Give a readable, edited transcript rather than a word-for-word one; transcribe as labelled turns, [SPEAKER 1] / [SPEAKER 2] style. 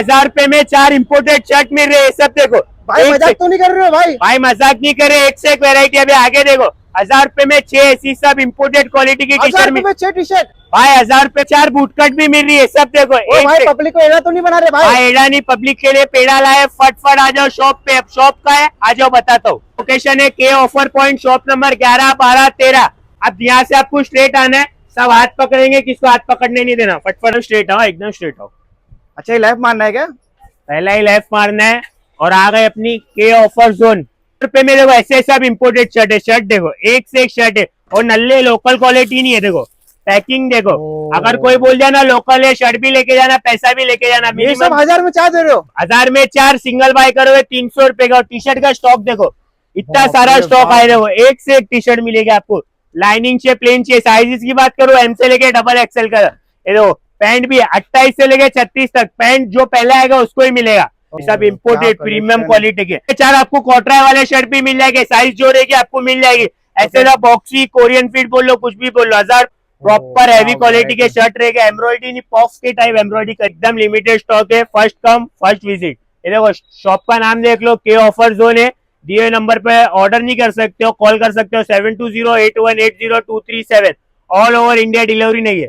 [SPEAKER 1] ₹1000 में 4 imported shirt मिल रहे हैं, सब देखो।
[SPEAKER 2] भाई मजाक तो नहीं कर रहे हो भाई?
[SPEAKER 1] भाई मजाक नहीं करे, एक से एक वेरायटी। अभी आगे देखो, ₹1000 में 6 ऐसी सब इम्पोर्टेड क्वालिटी की टी
[SPEAKER 2] 1000
[SPEAKER 1] शर्ट
[SPEAKER 2] रुपए में 6 टी शर्ट?
[SPEAKER 1] भाई ₹1000 4 बूटकट भी मिल रही है, सब देखो।
[SPEAKER 2] ओ
[SPEAKER 1] एक
[SPEAKER 2] भाई
[SPEAKER 1] से-
[SPEAKER 2] पब्लिक को एड़ा तो नहीं बना रहे भाई?
[SPEAKER 1] भाई एडा नहीं, पब्लिक के लिए पेड़ा लाए। फटफट आ जाओ शॉप पे। अब शॉप का है, आ जाओ बताता हूँ। लोकेशन है के ऑफर पॉइंट, शॉप नंबर 11, 12, 13। अब यहाँ से आपको स्ट्रेट आना है, सब हाथ पकड़ेंगे, किसको हाथ पकड़ने नहीं देना। फटफट स्ट्रेट आओ, एकदम स्ट्रेट आओ।
[SPEAKER 2] अच्छा ये लेफ्ट मारना है क्या?
[SPEAKER 1] पहला ही लेफ्ट मारना है और आ गए अपनी के ऑफर जोन पे में। देखो ऐसे सब इम्पोर्टेड शर्ट है, शर्ट देखो एक से एक शर्ट है, और नल्ले लोकल क्वालिटी नहीं है। देखो पैकिंग देखो। अगर कोई बोल जाना लोकल है, शर्ट भी लेके जाना, पैसा भी लेके जाना।
[SPEAKER 2] ये सब 1000 में 4 दे रहे हो?
[SPEAKER 1] 1000 में 4 सिंगल बाय करोगे ₹300 का। और टी शर्ट का स्टॉक देखो, इतना
[SPEAKER 2] बाप
[SPEAKER 1] सारा
[SPEAKER 2] रे
[SPEAKER 1] स्टॉक
[SPEAKER 2] बाप।
[SPEAKER 1] आए। देखो एक से एक टी शर्ट मिलेगी आपको, लाइनिंग चाहिए, प्लेन चाहिए। साइजेस की बात करो, एम से लेके XXL का। ये देखो पैंट भी 28 से लेके 36 तक। पैंट जो पहले आएगा उसको ही मिलेगा। सब इम्पोर्टेड प्रीमियम क्वालिटी के। 4 आपको कॉटराय वाले शर्ट भी मिल जाएंगे, साइज जो रहेगी आपको मिल जाएगी। ऐसे ना बॉक्सी, कोरियन फिट बोल लो, कुछ भी बोल लो। 1000 प्रॉपर हैवी क्वालिटी के शर्ट रहेगा। एम्ब्रॉयडरी नहीं, पॉफ्स के टाइप एम्ब्रॉयडरी का एकदम लिमिटेड स्टॉक है। First come first visit. ये देखो शॉप का नाम देख लो, के ऑफर जोन है। दिए नंबर पे ऑर्डर नहीं कर सकते हो, कॉल कर सकते हो 7208180237। ऑल ओवर इंडिया डिलीवरी नहीं है।